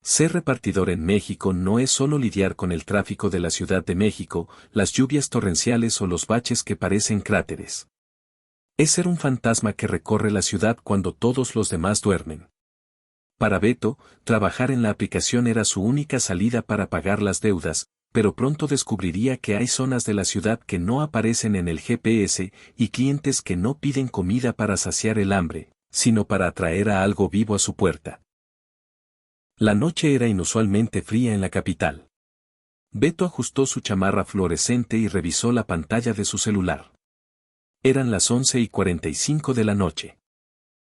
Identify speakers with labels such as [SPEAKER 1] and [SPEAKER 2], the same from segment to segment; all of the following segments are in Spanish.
[SPEAKER 1] Ser repartidor en México no es solo lidiar con el tráfico de la Ciudad de México, las lluvias torrenciales o los baches que parecen cráteres. Es ser un fantasma que recorre la ciudad cuando todos los demás duermen. Para Beto, trabajar en la aplicación era su única salida para pagar las deudas, pero pronto descubriría que hay zonas de la ciudad que no aparecen en el GPS y clientes que no piden comida para saciar el hambre, sino para atraer a algo vivo a su puerta. La noche era inusualmente fría en la capital. Beto ajustó su chamarra fluorescente y revisó la pantalla de su celular. Eran las 11:45 de la noche.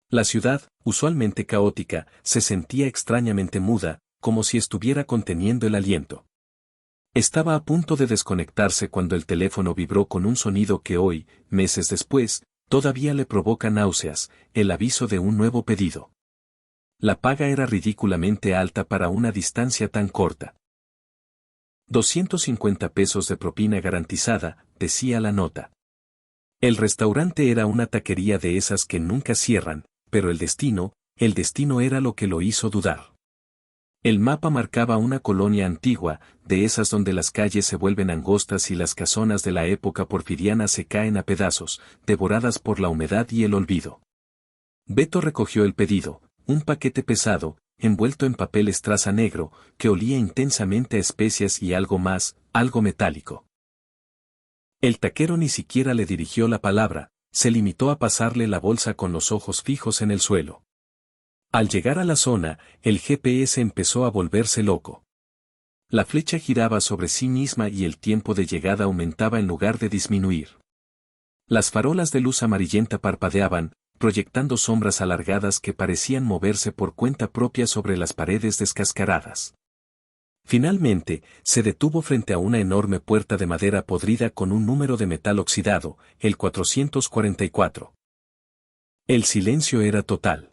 [SPEAKER 1] La ciudad, usualmente caótica, se sentía extrañamente muda, como si estuviera conteniendo el aliento. Estaba a punto de desconectarse cuando el teléfono vibró con un sonido que hoy, meses después, todavía le provoca náuseas, el aviso de un nuevo pedido. La paga era ridículamente alta para una distancia tan corta. 250 pesos de propina garantizada, decía la nota. El restaurante era una taquería de esas que nunca cierran, pero el destino era lo que lo hizo dudar. El mapa marcaba una colonia antigua, de esas donde las calles se vuelven angostas y las casonas de la época porfiriana se caen a pedazos, devoradas por la humedad y el olvido. Beto recogió el pedido, un paquete pesado, envuelto en papel estraza negro, que olía intensamente a especias y algo más, algo metálico. El taquero ni siquiera le dirigió la palabra, se limitó a pasarle la bolsa con los ojos fijos en el suelo. Al llegar a la zona, el GPS empezó a volverse loco. La flecha giraba sobre sí misma y el tiempo de llegada aumentaba en lugar de disminuir. Las farolas de luz amarillenta parpadeaban, proyectando sombras alargadas que parecían moverse por cuenta propia sobre las paredes descascaradas. Finalmente, se detuvo frente a una enorme puerta de madera podrida con un número de metal oxidado, el 444. El silencio era total.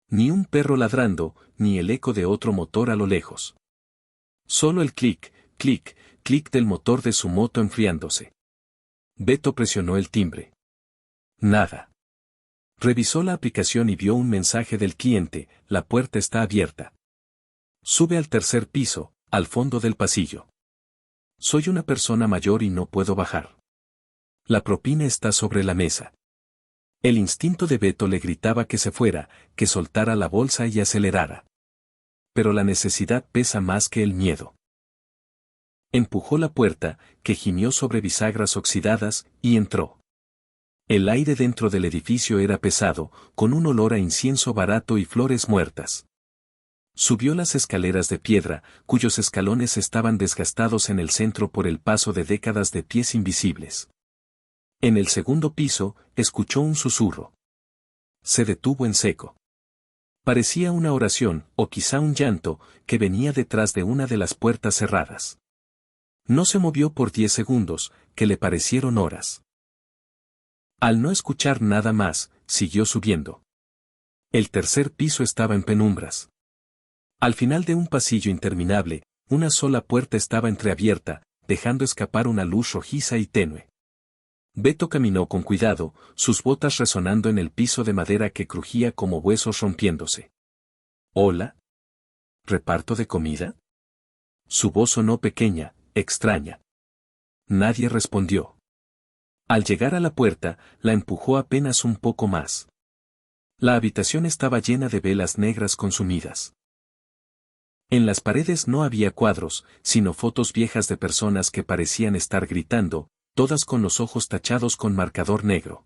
[SPEAKER 1] Ni un perro ladrando, ni el eco de otro motor a lo lejos. Solo el clic, clic, clic del motor de su moto enfriándose. Beto presionó el timbre. Nada. Revisó la aplicación y vio un mensaje del cliente: la puerta está abierta. Sube al tercer piso, al fondo del pasillo. Soy una persona mayor y no puedo bajar. La propina está sobre la mesa. El instinto de Beto le gritaba que se fuera, que soltara la bolsa y acelerara. Pero la necesidad pesa más que el miedo. Empujó la puerta, que gimió sobre bisagras oxidadas, y entró. El aire dentro del edificio era pesado, con un olor a incienso barato y flores muertas. Subió las escaleras de piedra, cuyos escalones estaban desgastados en el centro por el paso de décadas de pies invisibles. En el segundo piso, escuchó un susurro. Se detuvo en seco. Parecía una oración, o quizá un llanto, que venía detrás de una de las puertas cerradas. No se movió por 10 segundos, que le parecieron horas. Al no escuchar nada más, siguió subiendo. El tercer piso estaba en penumbras. Al final de un pasillo interminable, una sola puerta estaba entreabierta, dejando escapar una luz rojiza y tenue. Beto caminó con cuidado, sus botas resonando en el piso de madera que crujía como huesos rompiéndose. ¿Hola? ¿Reparto de comida? Su voz sonó pequeña, extraña. Nadie respondió. Al llegar a la puerta, la empujó apenas un poco más. La habitación estaba llena de velas negras consumidas. En las paredes no había cuadros, sino fotos viejas de personas que parecían estar gritando, todas con los ojos tachados con marcador negro.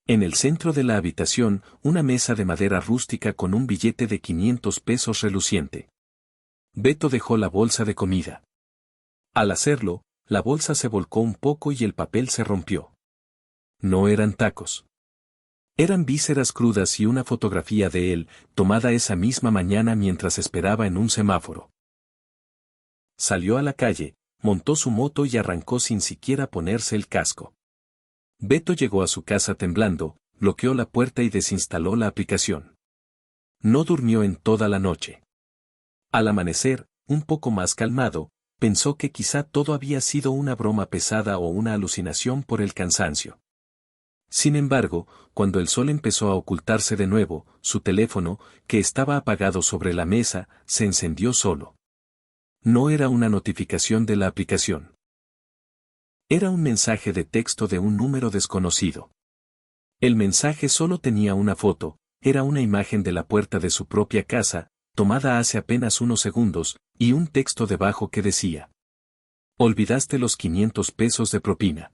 [SPEAKER 1] En el centro de la habitación, una mesa de madera rústica con un billete de 500 pesos reluciente. Beto dejó la bolsa de comida. Al hacerlo, la bolsa se volcó un poco y el papel se rompió. No eran tacos. Eran vísceras crudas y una fotografía de él, tomada esa misma mañana mientras esperaba en un semáforo. Salió a la calle, montó su moto y arrancó sin siquiera ponerse el casco. Beto llegó a su casa temblando, bloqueó la puerta y desinstaló la aplicación. No durmió en toda la noche. Al amanecer, un poco más calmado, pensó que quizá todo había sido una broma pesada o una alucinación por el cansancio. Sin embargo, cuando el sol empezó a ocultarse de nuevo, su teléfono, que estaba apagado sobre la mesa, se encendió solo. No era una notificación de la aplicación. Era un mensaje de texto de un número desconocido. El mensaje solo tenía una foto, era una imagen de la puerta de su propia casa, tomada hace apenas unos segundos, y un texto debajo que decía: olvidaste los 500 pesos de propina.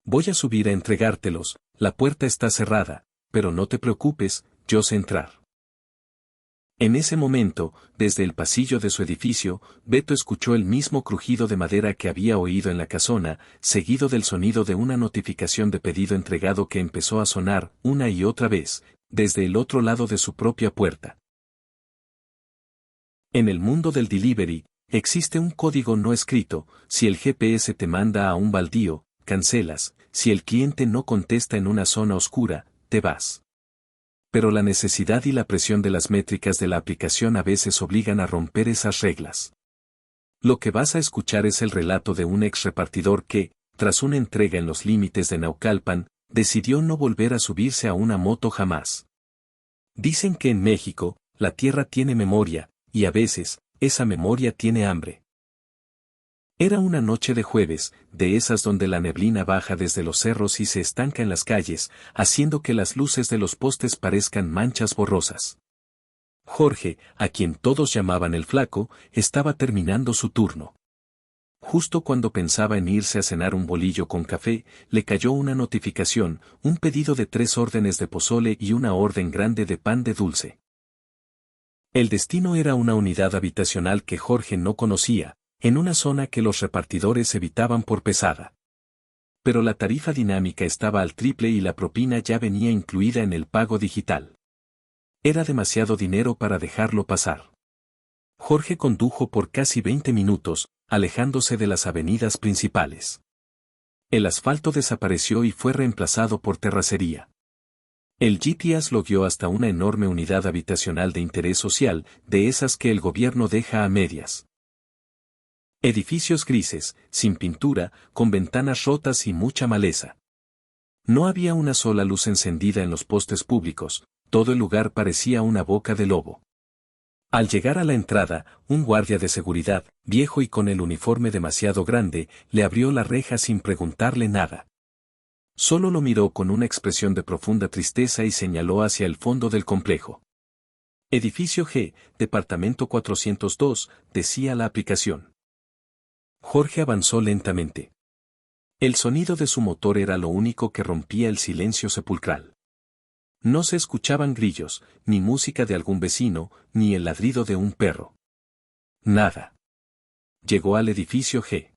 [SPEAKER 1] Voy a subir a entregártelos, la puerta está cerrada, pero no te preocupes, yo sé entrar. En ese momento, desde el pasillo de su edificio, Beto escuchó el mismo crujido de madera que había oído en la casona, seguido del sonido de una notificación de pedido entregado que empezó a sonar, una y otra vez, desde el otro lado de su propia puerta. En el mundo del delivery, existe un código no escrito: si el GPS te manda a un baldío, cancelas; si el cliente no contesta en una zona oscura, te vas. Pero la necesidad y la presión de las métricas de la aplicación a veces obligan a romper esas reglas. Lo que vas a escuchar es el relato de un ex repartidor que, tras una entrega en los límites de Naucalpan, decidió no volver a subirse a una moto jamás. Dicen que en México, la tierra tiene memoria, y a veces, esa memoria tiene hambre. Era una noche de jueves, de esas donde la neblina baja desde los cerros y se estanca en las calles, haciendo que las luces de los postes parezcan manchas borrosas. Jorge, a quien todos llamaban el Flaco, estaba terminando su turno. Justo cuando pensaba en irse a cenar un bolillo con café, le cayó una notificación, un pedido de 3 órdenes de pozole y una orden grande de pan de dulce. El destino era una unidad habitacional que Jorge no conocía, en una zona que los repartidores evitaban por pesada. Pero la tarifa dinámica estaba al triple y la propina ya venía incluida en el pago digital. Era demasiado dinero para dejarlo pasar. Jorge condujo por casi 20 minutos, alejándose de las avenidas principales. El asfalto desapareció y fue reemplazado por terracería. El GPS lo guió hasta una enorme unidad habitacional de interés social, de esas que el gobierno deja a medias. Edificios grises, sin pintura, con ventanas rotas y mucha maleza. No había una sola luz encendida en los postes públicos, todo el lugar parecía una boca de lobo. Al llegar a la entrada, un guardia de seguridad, viejo y con el uniforme demasiado grande, le abrió la reja sin preguntarle nada. Solo lo miró con una expresión de profunda tristeza y señaló hacia el fondo del complejo. Edificio G, departamento 402, decía la aplicación. Jorge avanzó lentamente. El sonido de su motor era lo único que rompía el silencio sepulcral. No se escuchaban grillos, ni música de algún vecino, ni el ladrido de un perro. Nada. Llegó al edificio G.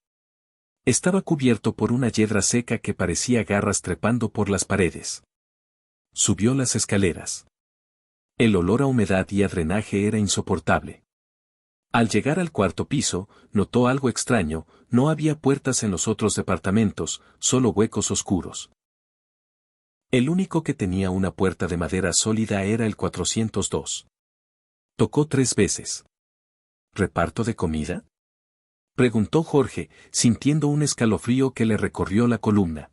[SPEAKER 1] Estaba cubierto por una hiedra seca que parecía garras trepando por las paredes. Subió las escaleras. El olor a humedad y a drenaje era insoportable. Al llegar al cuarto piso, notó algo extraño: no había puertas en los otros departamentos, solo huecos oscuros. El único que tenía una puerta de madera sólida era el 402. Tocó 3 veces. ¿Reparto de comida?, preguntó Jorge, sintiendo un escalofrío que le recorrió la columna.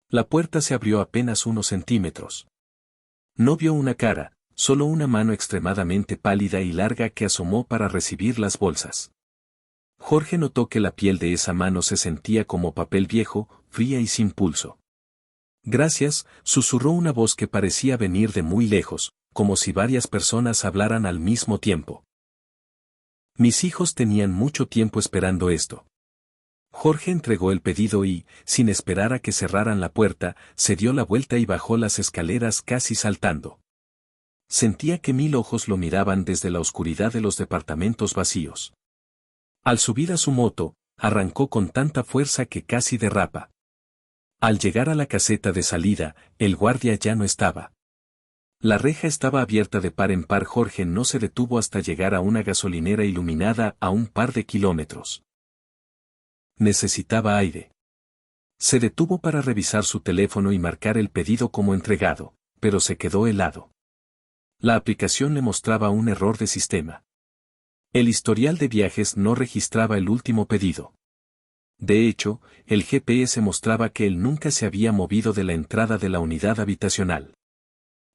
[SPEAKER 1] La puerta se abrió apenas unos centímetros. No vio una cara, solo una mano extremadamente pálida y larga que asomó para recibir las bolsas. Jorge notó que la piel de esa mano se sentía como papel viejo, fría y sin pulso. Gracias, susurró una voz que parecía venir de muy lejos, como si varias personas hablaran al mismo tiempo. Mis hijos tenían mucho tiempo esperando esto. Jorge entregó el pedido y, sin esperar a que cerraran la puerta, se dio la vuelta y bajó las escaleras casi saltando. Sentía que 1000 ojos lo miraban desde la oscuridad de los departamentos vacíos. Al subir a su moto, arrancó con tanta fuerza que casi derrapa. Al llegar a la caseta de salida, el guardia ya no estaba. La reja estaba abierta de par en par. Jorge no se detuvo hasta llegar a una gasolinera iluminada a un par de kilómetros. Necesitaba aire. Se detuvo para revisar su teléfono y marcar el pedido como entregado, pero se quedó helado. La aplicación le mostraba un error de sistema. El historial de viajes no registraba el último pedido. De hecho, el GPS mostraba que él nunca se había movido de la entrada de la unidad habitacional.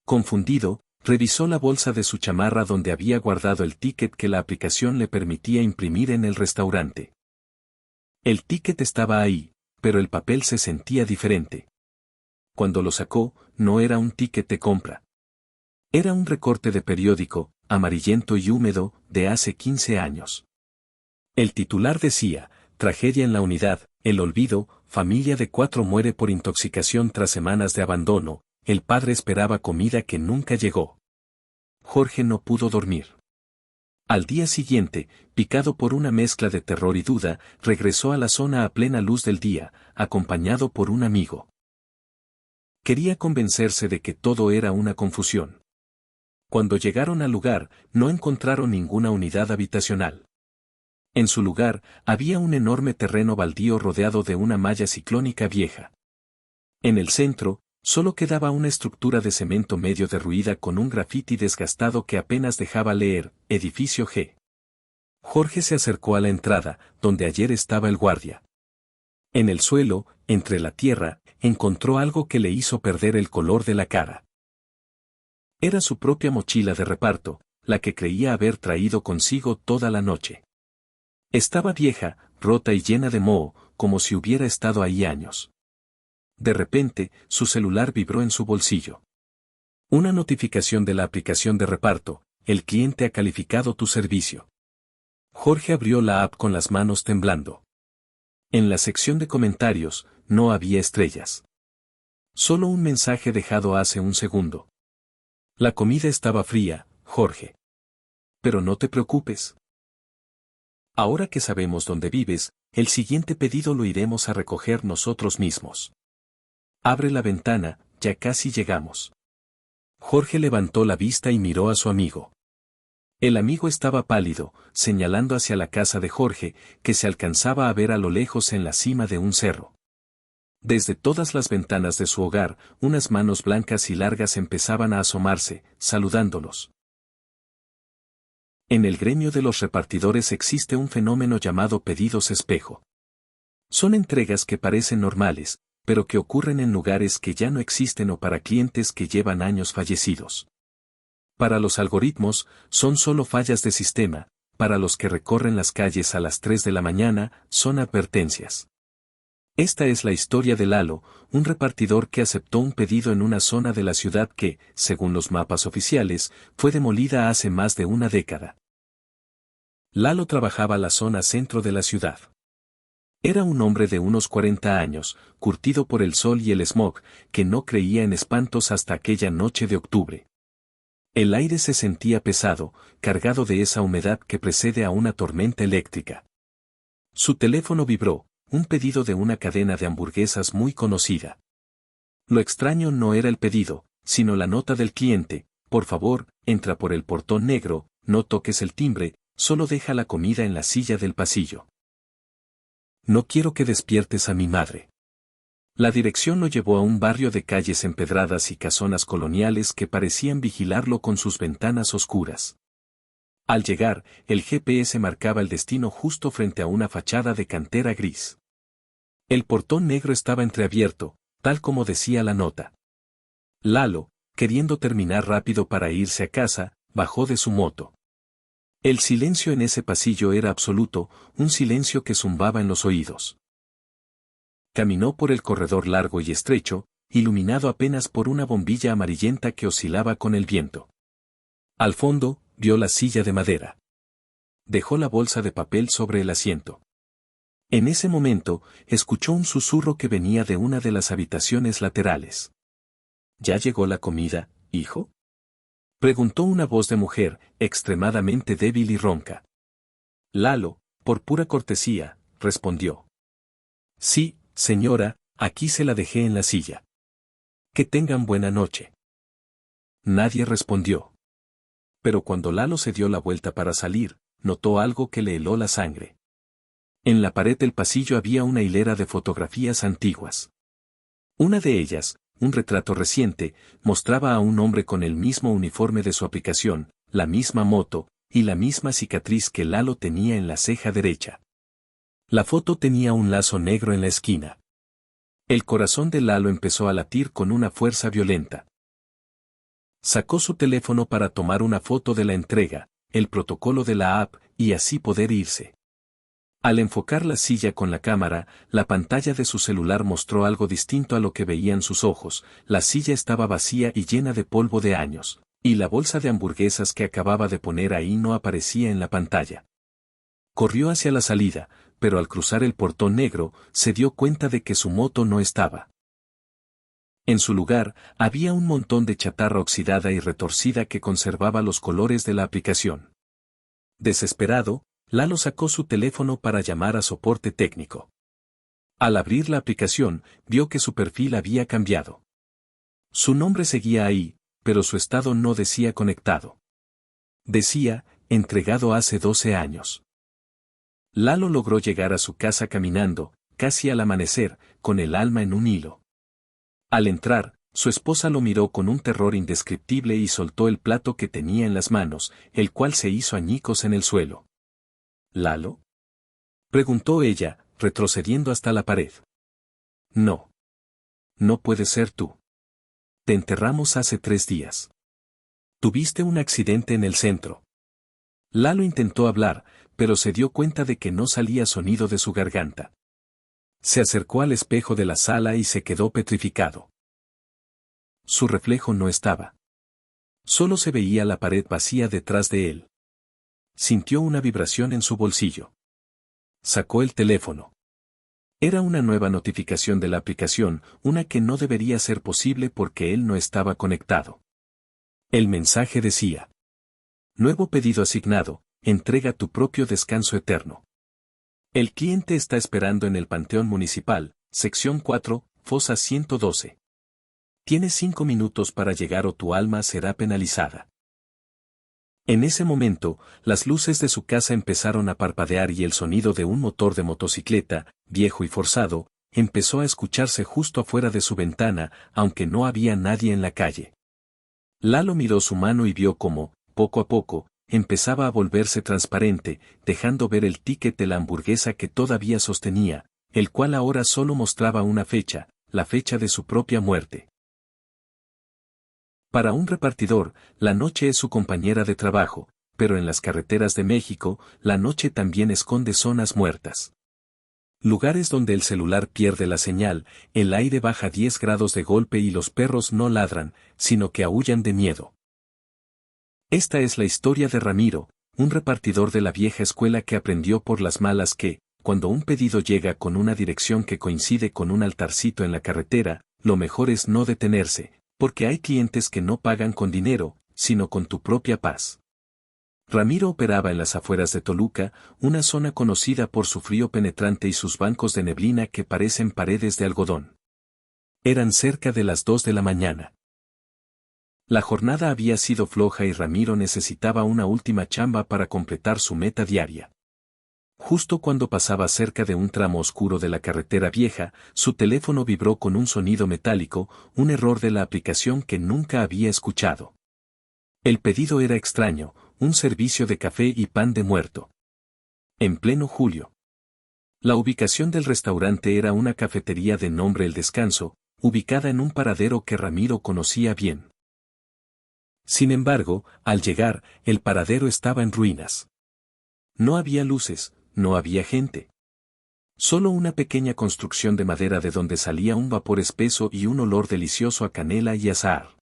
[SPEAKER 1] Confundido, revisó la bolsa de su chamarra donde había guardado el ticket que la aplicación le permitía imprimir en el restaurante. El ticket estaba ahí, pero el papel se sentía diferente. Cuando lo sacó, no era un ticket de compra. Era un recorte de periódico, amarillento y húmedo, de hace 15 años. El titular decía: tragedia en la unidad, el olvido, familia de 4 muere por intoxicación tras semanas de abandono, el padre esperaba comida que nunca llegó. Jorge no pudo dormir. Al día siguiente, picado por una mezcla de terror y duda, regresó a la zona a plena luz del día, acompañado por un amigo. Quería convencerse de que todo era una confusión. Cuando llegaron al lugar, no encontraron ninguna unidad habitacional. En su lugar, había un enorme terreno baldío rodeado de una malla ciclónica vieja. En el centro, solo quedaba una estructura de cemento medio derruida con un grafiti desgastado que apenas dejaba leer: Edificio G. Jorge se acercó a la entrada, donde ayer estaba el guardia. En el suelo, entre la tierra, encontró algo que le hizo perder el color de la cara. Era su propia mochila de reparto, la que creía haber traído consigo toda la noche. Estaba vieja, rota y llena de moho, como si hubiera estado ahí años. De repente, su celular vibró en su bolsillo. Una notificación de la aplicación de reparto: el cliente ha calificado tu servicio. Jorge abrió la app con las manos temblando. En la sección de comentarios, no había estrellas. Solo un mensaje dejado hace un segundo. La comida estaba fría, Jorge. Pero no te preocupes. Ahora que sabemos dónde vives, el siguiente pedido lo iremos a recoger nosotros mismos. Abre la ventana, ya casi llegamos. Jorge levantó la vista y miró a su amigo. El amigo estaba pálido, señalando hacia la casa de Jorge, que se alcanzaba a ver a lo lejos en la cima de un cerro. Desde todas las ventanas de su hogar, unas manos blancas y largas empezaban a asomarse, saludándolos. En el gremio de los repartidores existe un fenómeno llamado pedidos espejo. Son entregas que parecen normales, pero que ocurren en lugares que ya no existen o para clientes que llevan años fallecidos. Para los algoritmos, son solo fallas de sistema; para los que recorren las calles a las 3 de la mañana, son advertencias. Esta es la historia de Lalo, un repartidor que aceptó un pedido en una zona de la ciudad que, según los mapas oficiales, fue demolida hace más de una década. Lalo trabajaba la zona centro de la ciudad. Era un hombre de unos 40 años, curtido por el sol y el smog, que no creía en espantos hasta aquella noche de octubre. El aire se sentía pesado, cargado de esa humedad que precede a una tormenta eléctrica. Su teléfono vibró: un pedido de una cadena de hamburguesas muy conocida. Lo extraño no era el pedido, sino la nota del cliente: por favor, entra por el portón negro, no toques el timbre, solo deja la comida en la silla del pasillo. No quiero que despiertes a mi madre. La dirección lo llevó a un barrio de calles empedradas y casonas coloniales que parecían vigilarlo con sus ventanas oscuras. Al llegar, el GPS marcaba el destino justo frente a una fachada de cantera gris. El portón negro estaba entreabierto, tal como decía la nota. Lalo, queriendo terminar rápido para irse a casa, bajó de su moto. El silencio en ese pasillo era absoluto, un silencio que zumbaba en los oídos. Caminó por el corredor largo y estrecho, iluminado apenas por una bombilla amarillenta que oscilaba con el viento. Al fondo, vio la silla de madera. Dejó la bolsa de papel sobre el asiento. En ese momento, escuchó un susurro que venía de una de las habitaciones laterales. ¿Ya llegó la comida, hijo?, preguntó una voz de mujer, extremadamente débil y ronca. Lalo, por pura cortesía, respondió. Sí, señora, aquí se la dejé en la silla. Que tengan buena noche. Nadie respondió. Pero cuando Lalo se dio la vuelta para salir, notó algo que le heló la sangre. En la pared del pasillo había una hilera de fotografías antiguas. Una de ellas, un retrato reciente, mostraba a un hombre con el mismo uniforme de su aplicación, la misma moto, y la misma cicatriz que Lalo tenía en la ceja derecha. La foto tenía un lazo negro en la esquina. El corazón de Lalo empezó a latir con una fuerza violenta. Sacó su teléfono para tomar una foto de la entrega, el protocolo de la app, y así poder irse. Al enfocar la silla con la cámara, la pantalla de su celular mostró algo distinto a lo que veían sus ojos. La silla estaba vacía y llena de polvo de años, y la bolsa de hamburguesas que acababa de poner ahí no aparecía en la pantalla. Corrió hacia la salida, pero al cruzar el portón negro, se dio cuenta de que su moto no estaba. En su lugar, había un montón de chatarra oxidada y retorcida que conservaba los colores de la aplicación. Desesperado, Lalo sacó su teléfono para llamar a soporte técnico. Al abrir la aplicación, vio que su perfil había cambiado. Su nombre seguía ahí, pero su estado no decía conectado. Decía, entregado hace 12 años. Lalo logró llegar a su casa caminando, casi al amanecer, con el alma en un hilo. Al entrar, su esposa lo miró con un terror indescriptible y soltó el plato que tenía en las manos, el cual se hizo añicos en el suelo. ¿Lalo?, preguntó ella, retrocediendo hasta la pared. No. No puedes ser tú. Te enterramos hace 3 días. Tuviste un accidente en el centro. Lalo intentó hablar, pero se dio cuenta de que no salía sonido de su garganta. Se acercó al espejo de la sala y se quedó petrificado. Su reflejo no estaba. Solo se veía la pared vacía detrás de él. Sintió una vibración en su bolsillo. Sacó el teléfono. Era una nueva notificación de la aplicación, una que no debería ser posible porque él no estaba conectado. El mensaje decía: nuevo pedido asignado, entrega tu propio descanso eterno. El cliente está esperando en el Panteón Municipal, sección 4, fosa 112. Tienes 5 minutos para llegar o tu alma será penalizada. En ese momento, las luces de su casa empezaron a parpadear y el sonido de un motor de motocicleta, viejo y forzado, empezó a escucharse justo afuera de su ventana, aunque no había nadie en la calle. Lalo miró su mano y vio cómo, poco a poco, empezaba a volverse transparente, dejando ver el ticket de la hamburguesa que todavía sostenía, el cual ahora solo mostraba una fecha, la fecha de su propia muerte. Para un repartidor, la noche es su compañera de trabajo, pero en las carreteras de México, la noche también esconde zonas muertas. Lugares donde el celular pierde la señal, el aire baja 10 grados de golpe y los perros no ladran, sino que aúllan de miedo. Esta es la historia de Ramiro, un repartidor de la vieja escuela que aprendió por las malas que, cuando un pedido llega con una dirección que coincide con un altarcito en la carretera, lo mejor es no detenerse, porque hay clientes que no pagan con dinero, sino con tu propia paz. Ramiro operaba en las afueras de Toluca, una zona conocida por su frío penetrante y sus bancos de neblina que parecen paredes de algodón. Eran cerca de las 2 de la mañana. La jornada había sido floja y Ramiro necesitaba una última chamba para completar su meta diaria. Justo cuando pasaba cerca de un tramo oscuro de la carretera vieja, su teléfono vibró con un sonido metálico, un error de la aplicación que nunca había escuchado. El pedido era extraño, un servicio de café y pan de muerto. En pleno julio. La ubicación del restaurante era una cafetería de nombre El Descanso, ubicada en un paradero que Ramiro conocía bien. Sin embargo, al llegar, el paradero estaba en ruinas. No había luces, no había gente. Solo una pequeña construcción de madera de donde salía un vapor espeso y un olor delicioso a canela y azahar.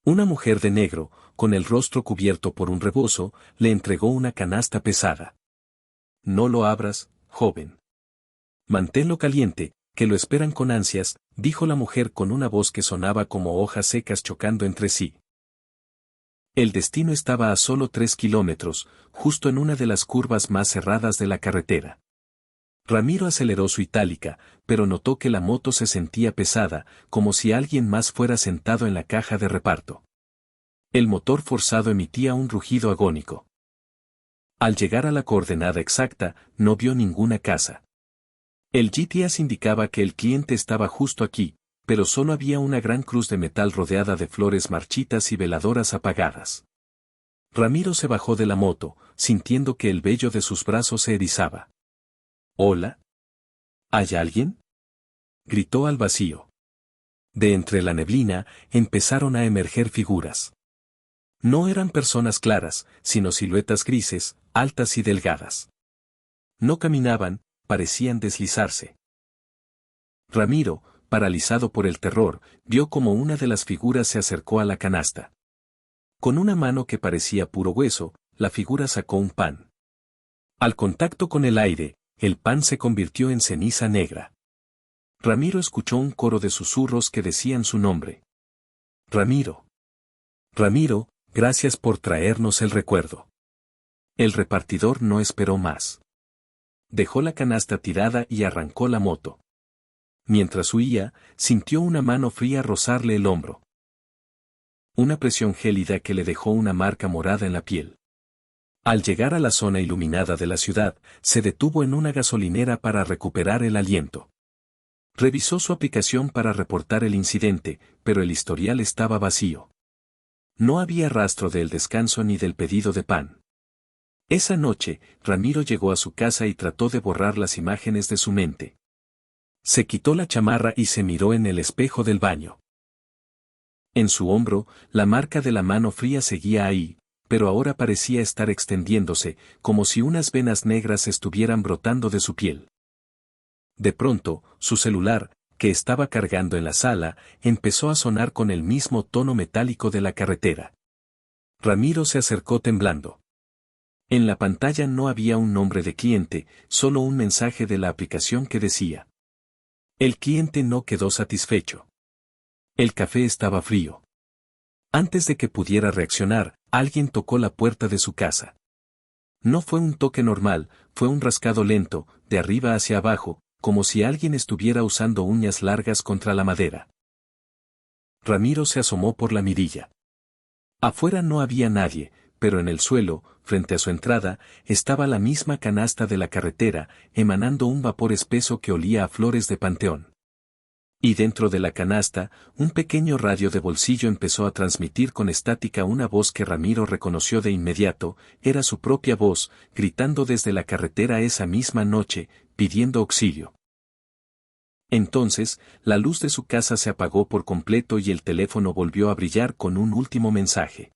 [SPEAKER 1] Una mujer de negro, con el rostro cubierto por un rebozo, le entregó una canasta pesada. No lo abras, joven. Manténlo caliente, que lo esperan con ansias, dijo la mujer con una voz que sonaba como hojas secas chocando entre sí. El destino estaba a solo 3 kilómetros, justo en una de las curvas más cerradas de la carretera. Ramiro aceleró su itálica, pero notó que la moto se sentía pesada, como si alguien más fuera sentado en la caja de reparto. El motor forzado emitía un rugido agónico. Al llegar a la coordenada exacta, no vio ninguna casa. El GPS indicaba que el cliente estaba justo aquí, pero solo había una gran cruz de metal rodeada de flores marchitas y veladoras apagadas. Ramiro se bajó de la moto, sintiendo que el vello de sus brazos se erizaba. ¿Hola? ¿Hay alguien? Gritó al vacío. De entre la neblina empezaron a emerger figuras. No eran personas claras, sino siluetas grises, altas y delgadas. No caminaban, parecían deslizarse. Ramiro, paralizado por el terror, vio como una de las figuras se acercó a la canasta. Con una mano que parecía puro hueso, la figura sacó un pan. Al contacto con el aire, el pan se convirtió en ceniza negra. Ramiro escuchó un coro de susurros que decían su nombre. Ramiro. Ramiro, gracias por traernos el recuerdo. El repartidor no esperó más. Dejó la canasta tirada y arrancó la moto. Mientras huía, sintió una mano fría rozarle el hombro. Una presión gélida que le dejó una marca morada en la piel. Al llegar a la zona iluminada de la ciudad, se detuvo en una gasolinera para recuperar el aliento. Revisó su aplicación para reportar el incidente, pero el historial estaba vacío. No había rastro del descanso ni del pedido de pan. Esa noche, Ramiro llegó a su casa y trató de borrar las imágenes de su mente. Se quitó la chamarra y se miró en el espejo del baño. En su hombro, la marca de la mano fría seguía ahí, pero ahora parecía estar extendiéndose, como si unas venas negras estuvieran brotando de su piel. De pronto, su celular, que estaba cargando en la sala, empezó a sonar con el mismo tono metálico de la carretera. Ramiro se acercó temblando. En la pantalla no había un nombre de cliente, solo un mensaje de la aplicación que decía: el cliente no quedó satisfecho. El café estaba frío. Antes de que pudiera reaccionar, alguien tocó la puerta de su casa. No fue un toque normal, fue un rascado lento, de arriba hacia abajo, como si alguien estuviera usando uñas largas contra la madera. Ramiro se asomó por la mirilla. Afuera no había nadie, pero en el suelo, frente a su entrada, estaba la misma canasta de la carretera, emanando un vapor espeso que olía a flores de panteón. Y dentro de la canasta, un pequeño radio de bolsillo empezó a transmitir con estática una voz que Ramiro reconoció de inmediato, era su propia voz, gritando desde la carretera esa misma noche, pidiendo auxilio. Entonces, la luz de su casa se apagó por completo y el teléfono volvió a brillar con un último mensaje.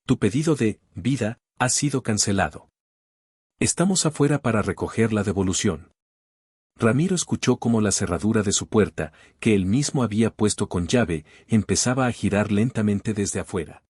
[SPEAKER 1] Tu pedido de vida ha sido cancelado. Estamos afuera para recoger la devolución. Ramiro escuchó cómo la cerradura de su puerta, que él mismo había puesto con llave, empezaba a girar lentamente desde afuera.